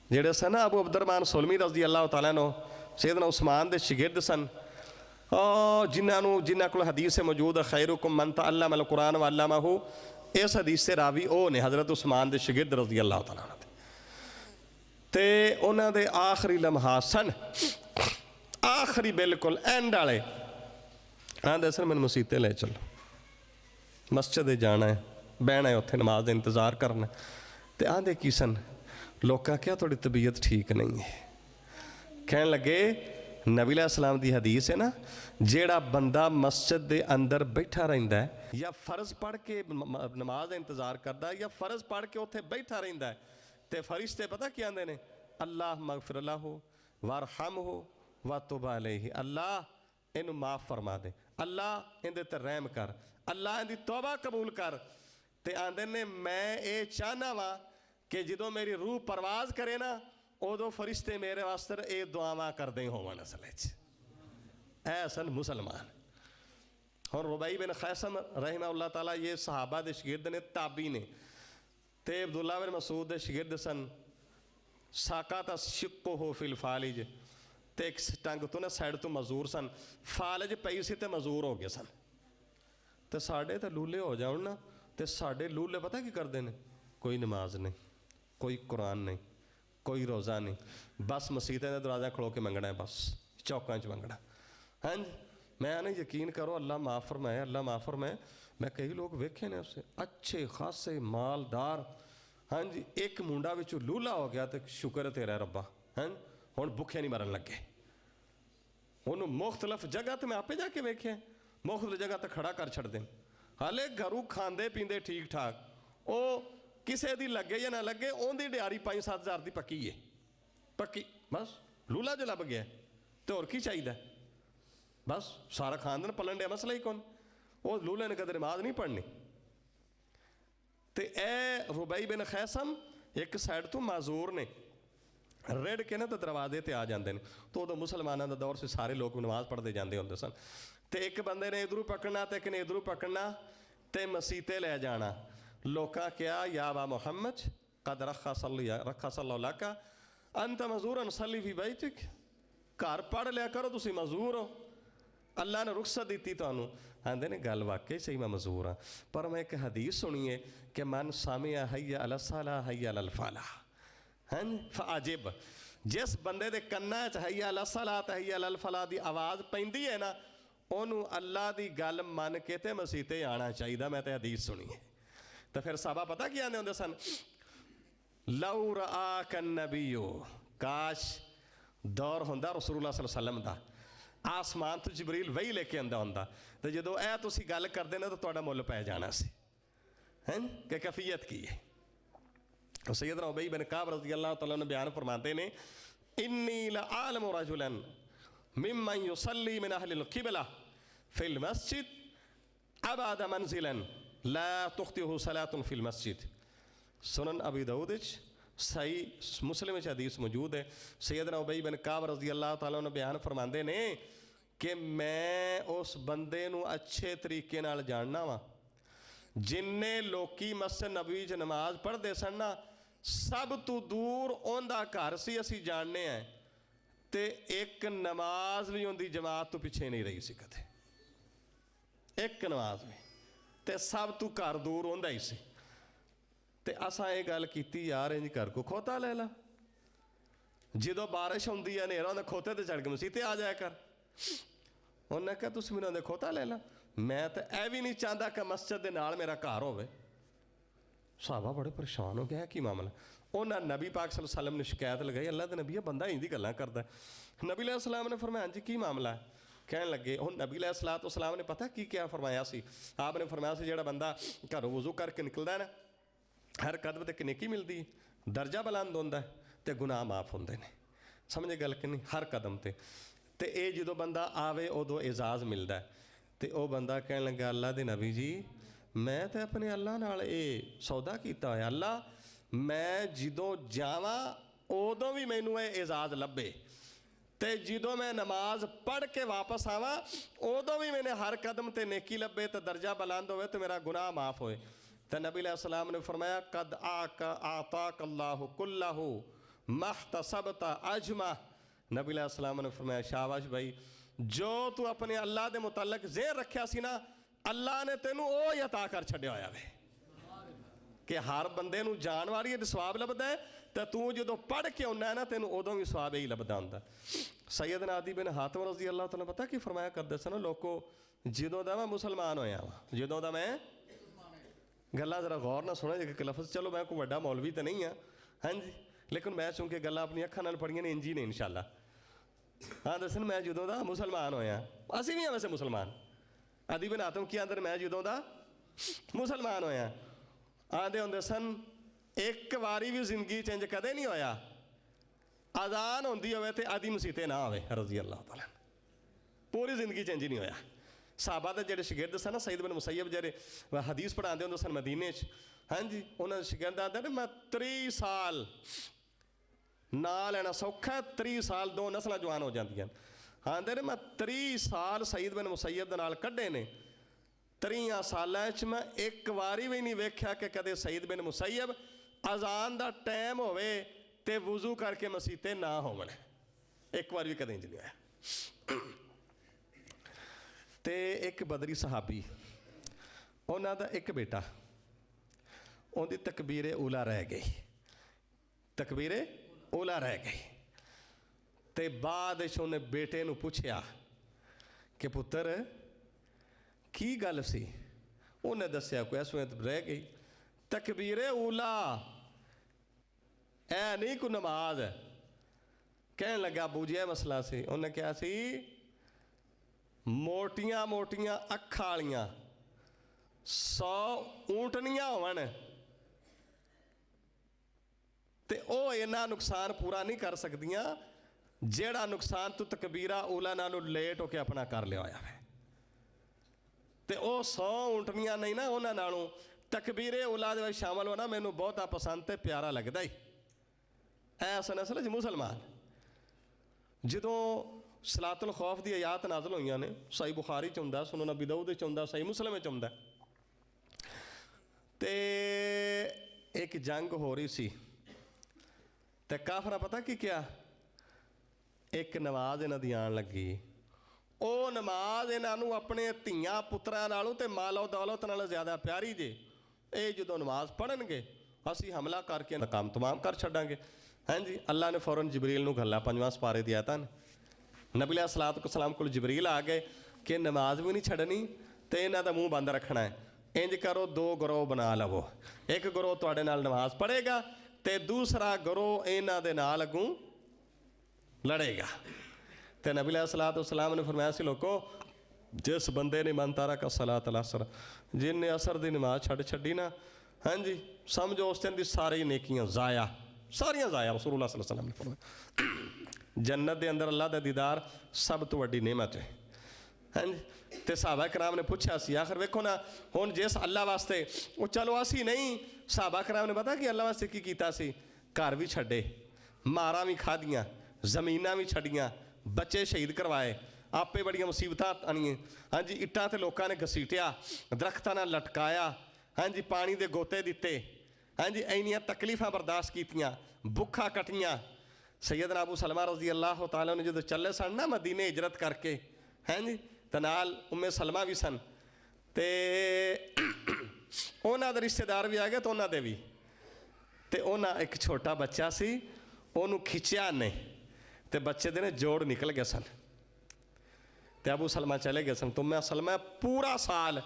Speaker 1: जेड़े सन अबू अब्दुर्रहमान सुलमी रज़ी अल्लाह तआला अन्हु सैयदना उस्मान दे शागिर्द सन, जिन्हां कोल हदीस मौजूद है खैरुकुम मन तअल्लमल कुरान व अल्लमहु, इस हदीस से रावी वो ने हज़रत उस्मान दे शागिर्द रज़ी अल्लाह तआला अन्हु, ते उन्हां दे आखिरी लम्हात सन, आखिरी बिल्कुल एंड वाले। आंदे सर मैंने मसीते ले चलो, मस्जिद जाना है, बहना है उत्थे नमाज का इंतज़ार करना। तो आंदे की सन लोग क्या थोड़ी तबीयत ठीक नहीं है? कहन लगे नबी अलैहिस्सलाम दी हदीस है ना, जेड़ा बंदा मस्जिद के अंदर बैठा रहिंदा है या फ़र्ज पढ़ के नमाज का इंतज़ार करता है या फ़र्ज पढ़ के उत्थे बैठा रहिंदा है, तो फरिश्ते पता क्या आंदे ने अल्लाह मगफिर लहू वरहमहू व तुब अलैहि, अल्लाह इनू माफ़ फरमा दे, अल्लाह इहदे ते रहम कर, अल्लाह इहदी तौबा कबूल कर। ते आंदे ने मैं ये चाहना वा कि जो मेरी रूह परवाज करे ना उदों फरिश्ते मेरे वास्ते ये दुआवां करते होवन। असल ऐ सन मुसलमान। और रुबई बिन खैसम रहमहुल्लाह ताला ये सहाबा दे शागिर्द ने, ताबी ने, ते अब्दुल्ला बिन मसूद दे शागिर्द सन। साकात शिक्को हो फिल फालिज, तो एक टंग तो ना साइड तो मजूर सन, फालिज पई सी ते मजूर हो गए सन। तो साढ़े तो लूले हो जाओ ना, तो साढ़े लूले पता की करते हैं, कोई नमाज नहीं, कोई कुरान नहीं, कोई रोज़ा नहीं, बस मसीतें का दरवाज़ा खड़ो के मंगना है, बस चौकों च मंगना। हाँ जी, मैं नहीं यकीन करो अल्लाह माफ़ फरमाए, अल्लाह माफ़ फरमाए। मैं कई लोग वेखे ने उससे अच्छे खासे मालदार, हाँ जी, एक मुंडा विचों लूला हो गया तो शुक्र है तेरा रब्बा, हाँ हुण भुखे नहीं मरन लगे। उन्होंने मुख्तलिफ जगह तो मैं आपे जाके वेखे, मुख्तलिफ जगह तो खड़ा कर छड़ दें, हाले घरों खांदे पींदे ठीक ठाक, वो किसी दी लगे या ना लगे उनकी डियारी 5-7 हज़ार की पक्की है, पक्की, बस लूला जो लभ गया तो होर की चाहिए, बस सारा खानदान पलन दिया, मसला ही कौन, वो लूले ने कदे नमाज नहीं पढ़नी। तो ए रुबई बिन खैसम एक साइड तो माजूर ने रेड़ के ना तो दरवाजे ते आ जाते हैं, तो उदों मुसलमानों का दौर से सारे लोग नमाज पढ़ते जाते होंगे सन। तो एक बंदे ने इधरों पकड़ना तो एक ने इधरों पकड़ना, तो मसीते लै जाना। लोका क्या या बा मुहम्मद कद रखा सल्लल्लाहु का अंत मजूरन सल्ली फी बैतिक, घर पढ़ लिया करो तुसी मजूर हो, अल्लाह ने रुखसत दी तुहानू। आंदे ने गल वाकई सही मैं मजूर हाँ, पर मैं एक हदीस सुनी है कि मन सामिया हैया अला सला हैया अल फलाह, हैं फाजिब, जिस बंदे दे कन्ना च हैया अला सला हैया अल फलाह दी आवाज़ पैंदी है ना, उन्होंने अल्लाह की गल मन के ते मसीते आना चाहिए। मैं तो हदीस सुनी है। तो फिर साहबा पता क्या आते होंगे सन, लौ रआका नबीयो, काश दौर होंदा रसूलुल्लाह सल्लल्लाहु अलैहि वसल्लम दा, आसमान तो जिबरील वही लेके आंदा होंदा, तो जो ए तुसी गल करदे ना तो तुहाडा मुल पै जाना सी, हैं कि कैफियत की है। सैयदना उबई बिन काब रज़ी अल्लाह तआला ने बयान फरमाते ने, इन्नी लआलमु रजुलन मिम्मन युसल्ली मिन अहलिल क़िबला फिल मस्जिद अबाद मंजिलन ला तुख्तिहु सलातुन फिल मस्जिद। सुनन अबी दाऊद सही मुस्लिम में हदीस मौजूद है। सैयदना उबई बिन काब रज़ी अल्लाह तआला अन्हु बयान फरमाते ने कि मैं उस बंदे नूं अच्छे तरीके नाल जानना वा जिन्ने लोकी मस्जिद नबवी च नमाज पढ़ते सन ना, सब तो दूर उनका घर सी असी जानने हैं, तो एक नमाज भी उनकी जमात तो पिछे नहीं रही सी कदे, एक नमाज भी, तो सब तो घर दूर उनका ही सी। तो असां ये गल की यार इंज घर को खोता ले ला, जो बारिश होंदी है नेरा उन्हें खोते तो चढ़ के मसीह ते आ जाया कर। उन्हें कहा तुम मैंने उन्हें खोता ले ला, मैं तो यह भी नहीं चाहता कि मस्जिद के नाल मेरा घर होवे। साहबा बड़े परेशान हो गया कि मामला। उन्हें नबी पाक सल्लल्लाहु अलैहि वसल्लम ने शिकायत लगाई, अल्लाह के नबी बंदा इंदी गल्लां करदा है। नबी अलैहि सलाम ने फरमाया जी की मामला है? कहन लगे हुण नबी अलैहि सलाम ने पता की क्या फरमाया सी? आपने फरमाया सी जिहड़ा बंदा घरों वज़ू करके निकलदा है ना, हर कदम ते नेकी मिलदी, दर्जा बुलंद होंदा है ते गुनाह माफ़ होंदे ने। समझे गल कि नहीं? हर कदम ते ये जो बंदा आवे उदों एजाज़ मिलता है। तो वह बंदा कह लगा अल्लाह के नबी जी मैं तो अपने अल्लाह नाल ये सौदा किया होया, अल्लाह मैं जदों जावां उदों भी मैनू ये एजाज़ लभे, तो जदों मैं नमाज पढ़ के वापस आवां उदों भी मैंने हर कदम ते नेकी लभे, तो दर्जा बुलंद होवे, तो मेरा गुनाह माफ़ होए। तो नबी अलैहि सलाम ने फरमाया कद आताक अल्लाहु कुल्लहु महतसबता अजमा। नबी अलैहि सलाम ने फरमाया शाबाश भाई, जो तू अपने अल्लाह के मुतलक ज़हन रखा सी ना, अल्लाह ने तेनू वो ही अता कर छड्या होया वे कि हर बंदे नू जान वाली सवाब लभदा है, तो तू जो पढ़ के आउना है ना तेनू उदों भी सवाब यही लभदा हुंदा। सैयदना अदी बिन हातिम रज़ी अल्लाह तआला पता की फरमाया करदे सन, लोगों जदों दा मैं मुसलमान होया वा, जदों दा मैं गल्लां जरा गौर ना सुनो एक लफ्ज़, चलो मैं कोई वड्डा मौलवी तो नहीं हाँ, हाँ जी, लेकिन मैं चूंकि गल्लां अपनी अखां नाल पढ़ियां ने इंजी ने इंशाअल्लाह। हाँ दसन मैं जदों दा मुसलमान होया, असीं भी हाँ वैसे मुसलमान, अदी बिन हातिम की आंदे मैं जदों दा मुसलमान होया, आंदे हुंदे सन एक बारी भी जिंदगी च इंज कदे नहीं होया अजान होंदी होवे ते आदि मसीते ना आवे रज़ी अल्लाह तआला, पूरी जिंदगी च इंज नहीं होया। साहबा के जेडे शिगिरद सन ना, सईद बिन मुसैयब जेडे हदीस पढ़ाते होंदे सन मदीने च, हाँ जी, उन्होंने शिगिरद आते ने मैं 30 साल ना लेना सौखा है, 30 साल 2 नस्ल जवान हो जाती हैं। आंदे ने मैं 30 साल सईद बिन मुसैयब दे नाल कढ़े ने, 30 सालां च मैं एक बारी भी नहीं वेख्या कि कदे सईद बिन मुसैयब अजान का टाइम होवे ते वज़ू करके मसीते ना होवन, एक बार भी कदे इंज नहीं आया। तो एक बदरी सहाबी उन्हां दा एक बेटा, उनकी तकबीरे उला रह गई, तकबीरे उला रह गई। तो बाद उन्हें बेटे नूं पुछया कि पुत्र की गल सी? उन्हें दस्या कोई इसमें रह गई, तकबीरे उला ऐ नहीं कोई नमाज। कहने लगा अबू जी मसला सी। उन्हें क्या सी? मोटियां मोटियां अखां वालियां 100 ऊंटनियां होवन ते ओ इन्ना नुकसान पूरा नहीं कर सकदियां जेड़ा नुकसान तू तकबीरा उला नालों लेट होके अपना कर लिया होया है। ते ओ 100 ऊंटनियां नहीं ना, उन्हां नालों तकबीरे उला दे विच शामिल होना मैनू बहुता पसंद ते प्यारा लगदा ही। ऐस नस्ल च मुसलमान जदों सलातुल खौफ की आयात नाज़िल होईयां ने, सही बुखारी च हुंदा, सुनन अबी दाऊद च हुंदा, सही मुस्लिम च हुंदा, ते एक जंग हो रही सी ते काफरा पता की क्या, एक नमाज इन्हां दी आण लगी। वो नमाज इन्हां नूं अपने धियां पुत्रां नालों ते मालो दौलत नालों ज़्यादा प्यारी जे। ये जदों नमाज पढ़नगे असीं हमला करके काम तमाम कर छड्डांगे। हाँ जी, अल्लाह ने फौरन जिबरील नूं घल्ला 5वां सपारे दी आयतां ने। नबी अलैहिस्सलाम को जिबरील आ गए कि नमाज भी नहीं छड़नी तो इन्हां दा मूँह बंद रखना है, इंज करो 2 गिरोह बना लवो, एक गिरोह तुहाडे नाल नमाज पढ़ेगा तो दूसरा गिरोह इन्हां दे नाल अगों लड़ेगा। तो नबी अलैहिस्सलाम ने फरमाया सी लोगों, जिस बंदे ने मन तारा का सलात असर, जिन्हें असर की नमाज छड़ छड़ी ना, हाँ जी, समझो उस दिन की सारी नेकियां ज़ाया, सारियां ज़ाया। रसूलुल्लाह सल्लल्लाहु अलैहि वसल्लम ने फरमाया जन्नत के अंदर अल्लाह का दीदार सब तो वड्डी नेमत है। हाँ जी, तो सहाबा कराम ने पूछा सी, आखिर वेखो ना हुण जिस अल्लाह वास्ते वो चलो असी नहीं, सहाबा कराम ने पता कि अल्लाह वास्ते की कीता सी? घर भी छड्डे, मारां भी खादियां, जमीनां भी छड्डियां, बच्चे शहीद करवाए, आपे बड़ियां मुसीबतां आनियां। हाँ जी, इट्टां ते लोकां ने घसीटिया, दरख्तां नाल लटकाया, हाँ जी, पानी दे गोते दिते, हाँ जी, इन्नियां तकलीफां बर्दाश्त कीतियां, भुखा कटियां। सैयदना अबू सलमा रज़ी अल्लाह तआला ने जो चले सन ना मदीने हिजरत करके, हैं जी, तो नाल उम्मे सलमा भी सन, तो उन्हां दे रिश्तेदार भी आ गए, तो उन्हां दे भी, तो उन्हां एक छोटा बच्चा सी, उन्होंने खिंचिया ने, तो बच्चे दे ने जोड़ निकल गए सन, तो अबू सलमा चले गए सन। तो मैं सलमा पूरा साल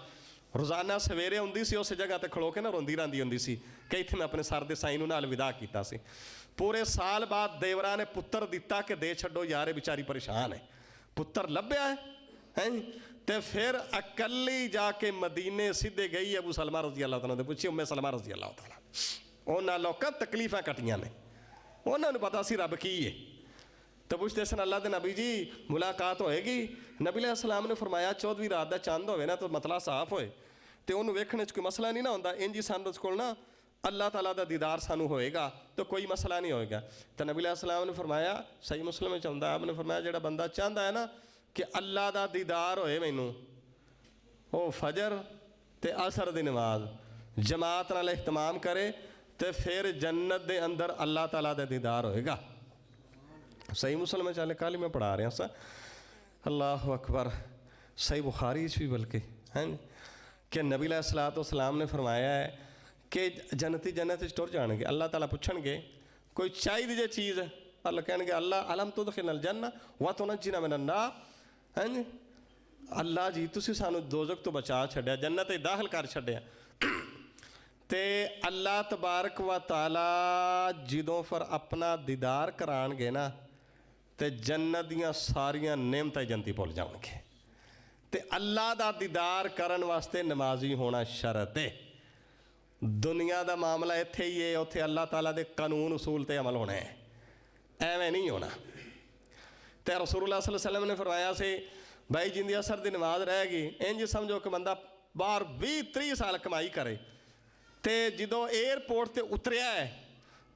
Speaker 1: रोज़ाना सवेरे आउंदी सी, उस जगह ते खड़ो के ना रोंदी रहिंदी हुंदी सी कि इत्थे मैं अपने सर दे साईं नूं नाल विदा कीता सी। पूरे साल बाद देवरा ने पुत्तर दिता कि दे छड्डो यार, बेचारी परेशान है, पुत्तर लभ्या है, हैं। तो फिर अकली जाके मदीने सीधे गई अबू सलमा रज़ी अल्लाह तआला ने पूछी, उम्मे सलमा रज़ी अल्लाह तआला, उन्हां लोकां तकलीफां कटियां ने, उन्होंने पता सी रब की है। तो पुछते सन अल्लाह के नबी जी मुलाकात होएगी? नबी अलैहिस्सलाम ने फरमाया 14वीं रात का चंद होवे ना, तो मतला साफ होए, तो उन्होंने वेखने कोई मसला नहीं ना होंदा, इंज ही सानू उस कोल ना अल्लाह ताला का दीदार सानू होएगा तो कोई मसला नहीं होएगा। तो नबी अलैहिस्सलाम ने फरमाया, सही मुस्लिम में चलता, आपने फरमाया जो बंदा चाहता है ना कि अल्लाह का दीदार होए मैनू, वो फजर ते असर दी नमाज जमात नाल इहतमाम करे, तो फिर जन्नत के अंदर अल्लाह ताला का दीदार होएगा। सही मुस्लिम में चले, कल मैं पढ़ा रहा सा, अल्लाह अकबर, सही बुखारी भी बल्कि हैं कि नबी अलैहिस्सलाम ने फरमाया है कि जन्नती जन्नत टुर जाएंगे, अल्लाह ताला पूछणगे कोई चाहिए जे चीज़, अल्लाह कहेंगे अल्लाह अलम तुदखिलनल जन्नह व तुनज्जिना मिनन नार, हैं जी, अल्लाह जी तुसीं सानू दोज़ख तो बचा छड्डिया, जन्नत दाखिल कर छड्डिया। ते अल्लाह तबारक व तआला जदों फिर अपना दीदार कराणगे ना, तो जन्नत दियां सारियां नेमतां जंती भुल जाणगे। तो अल्लाह का दीदार करन वास्ते नमाजी होना शर्त है। दुनिया का मामला इत्थे ही है, उत्थे अल्लाह ताला दे कानून उसूल ते अमल होना है, एवें नहीं होना। तो रसूलुल्लाह सल्लल्लाहु अलैहि वसल्लम ने फरमाया से भाई जिंदी असर की नमाज रहेगी, इंज समझो कि बंदा बाहर 20-30 साल कमाई करे, तो जदों एयरपोर्ट ते उतरिया है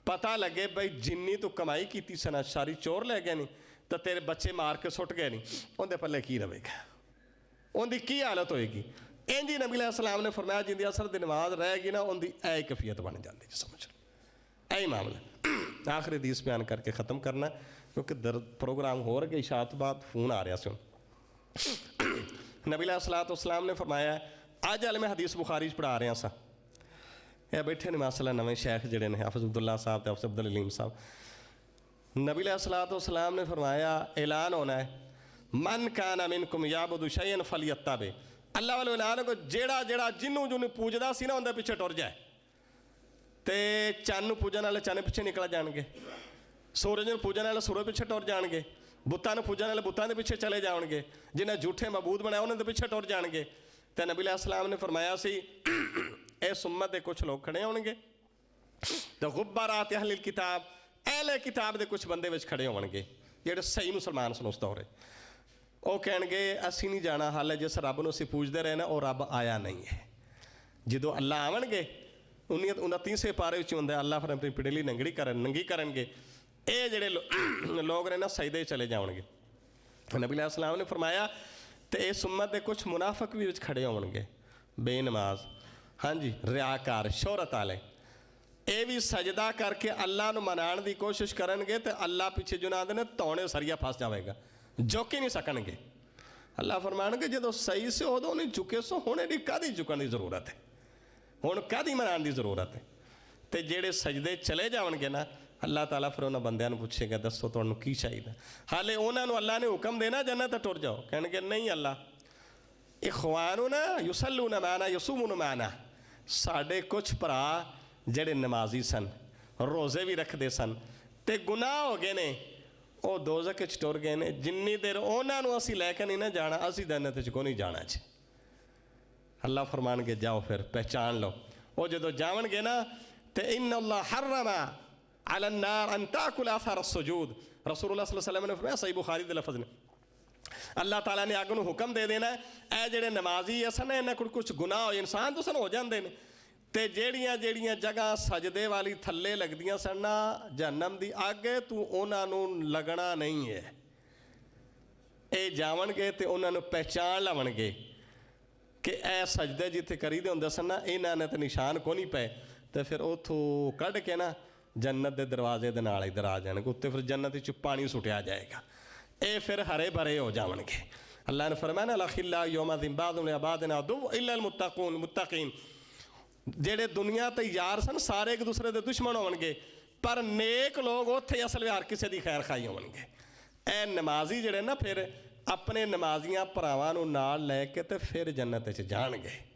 Speaker 1: पता लगे भाई जिन्नी तू कमाई की सना सारी चोर लै गए नहीं, तो तेरे बच्चे मार के सुट गए नहीं, उनके पल्ले की रहेगा, उनकी की हालत होएगी। इंज ही नबी अलैहिस्सलाम ने फरमाया जिंदी असर की नमाज रहेगी ना, उनकी ऐ कैफियत बन जाती है, समझ लो ऐ मामला। आखिरी हदीस बयान करके ख़त्म करना, क्योंकि प्रोग्राम हो रहा इशात बाद फोन आ रहा सुन। नबी अलैहिस्सलाम ने फरमाया, अज वाले मैं हदीस बुखारी पढ़ा रहा सा, यह बैठे ने माशाअल्लाह नवे शेख जड़े ने हाफिज़ अब्दुल्ला साहब तो हाफिज़ अब्दुल अलीम साहब। नबी अलैहिस्सलाम ने फरमाया ऐलान होना है, मन काना मिनकुम याबुदु शैयन फलियत्तबि, अल्लाह वाले ऐलान को जेड़ा जेड़ा जिन्नू जिन्नू पूजदा सी ना उनके पिछे टुर जाए। तो चन्न पूजन वाले चन्न पिछे निकल जाएंगे, सूरज पूजन वाले सूरज पिछे टुर जाएंगे, बुत्तां पूजन वाले बुत्तां के पिछे चले जाएंगे, जिन्हें झूठे मबूद बनाए उन्होंने पिछे टुर जाएंगे। तो नबी अलैहिस्सलाम ने फरमाया सी इस उम्मत के कुछ लोग खड़े होंगे, तो गुब्बारात अहलिल किताब, अहले किताब के कुछ बंदे विच खड़े होंगे जेडे सही मुसलमान सन उस दौरे, वो कहेंगे असी नहीं जाना, हाले जिस रब नूं असीं पूजते रहे ना वो रब आया नहीं है। जदों अल्लाह आवणगे 29वें पारे विच हुंदा अल्लाह फिर अपनी पिड़ली नंगी करनगे, ये जेडे लोग ने ना सजदे चले जाओगे। नबी अलैहिस्सलाम ने फरमाया तो इस उम्मत के कुछ मुनाफिक भी विच खड़े होंगे, बेनमाज, हाँ जी, रियाकार, शोहरत वाले, ये भी सजदा करके अल्लाह नूं मनाने की कोशिश करेंगे, तो अल्लाह पिछे जुनाद ने तौने सरिया फस जाएगा, झुक ही नहीं सकणगे। अल्लाह फरमाणगे जो सही से उदों नहीं झुके सो, हुण इहदी काहदी झुकण की जरूरत है, हुण काहदी मनाने की जरूरत है। तो जेडे सजदे चले जाएंगे ना, अल्लाह ताला फिर उन्होंने बंदियां नूं पुछेगा दसो तुहानूं की चाहिए। हाले उन्होंने अल्लाह ने हुक्म देना जन्नत टुर जाओ, कहेंगे नहीं अल्लाह, इखवानुना युसल्लूना माना यसूमुना माना, साडे कुछ भरा जेडे नमाजी सन, रोज़े भी रखते सन, ते गुनाह हो गए ने, वो दोज़ख च टुर गए ने, जिन्नी देर उन्होंने असीं लैके नहीं ना जाना, असीं जन्नत च कोई नहीं जाना जी। अल्लाह फरमानगे जाओ फिर पहचान लो, वो जो जावणगे ना, तो इन्नल्लाह हर्रमा अलन नार अन ताकुल आसार सुजूद, रसूलुल्लाह सल्लल्लाहु अलैहि वसल्लम ने फरमाया, सही बुखारी दे लफ्ज़ ने, अल्लाह ताला ने अग नूं हुक्म दे देना है, ए जेडे नमाजी है सन इन्हां कोल कुछ गुनाह हो इंसान तो सन हो जाते हैं, ਤੇ ਜਿਹੜੀਆਂ ਜਗ੍ਹਾ ਸਜਦੇ ਵਾਲੀ ਥੱਲੇ ਲੱਗਦੀਆਂ ਸਨ ਨਾ ਜਹੰਨਮ ਦੀ ਅੱਗ, ਤੂੰ ਉਹਨਾਂ ਨੂੰ ਲੱਗਣਾ ਨਹੀਂ ਹੈ। ਇਹ ਜਾਵਣਗੇ ਤੇ ਉਹਨਾਂ ਨੂੰ ਪਹਿਚਾਣ ਲਵਣਗੇ ਕਿ ਇਹ ਸਜਦੇ ਜਿੱਥੇ ਕਰੀਦੇ ਹੁੰਦੇ ਸਨ ਨਾ, ਇਹਨਾਂ ਨੇ ਤਾਂ ਨਿਸ਼ਾਨ ਕੋਈ ਨਹੀਂ ਪਏ। ਤੇ ਫਿਰ ਉੱਥੋਂ ਕੱਢ ਕੇ ਨਾ ਜੰਨਤ ਦੇ ਦਰਵਾਜ਼ੇ ਦੇ ਨਾਲ ਇੱਧਰ ਆ ਜਾਣਗੇ। ਉੱਤੇ ਫਿਰ ਜੰਨਤ ਵਿੱਚ ਪਾਣੀ ਸੁੱਟਿਆ ਜਾਏਗਾ। ਇਹ ਫਿਰ ਹਰੇ ਭਰੇ ਹੋ ਜਾਵਣਗੇ। अल्लाह ने फरमाया अल-अखिल्लाउ यौमइज़िन बअदुहुम लिबअदिन अदुव्वुन इल्लल मुत्तक़ीन। ਜਿਹੜੇ ਦੁਨੀਆ ਤੇ ਯਾਰ ਸਨ ਸਾਰੇ ਇੱਕ ਦੂਸਰੇ ਦੇ ਦੁਸ਼ਮਣ ਹੋਣਗੇ, ਪਰ ਨੇਕ ਲੋਕ ਉੱਥੇ ਅਸਲ ਵਿੱਚ ਹਰ ਕਿਸੇ ਦੀ ਖੈਰ ਖਾਈ ਹੋਣਗੇ। ਇਹ ਨਮਾਜ਼ੀ ਜਿਹੜੇ ਨਾ ਫਿਰ ਆਪਣੇ ਨਮਾਜ਼ੀਆਂ ਭਰਾਵਾਂ ਨੂੰ ਨਾਲ ਲੈ ਕੇ ਤੇ ਫਿਰ ਜੰਨਤ 'ਚ ਜਾਣਗੇ।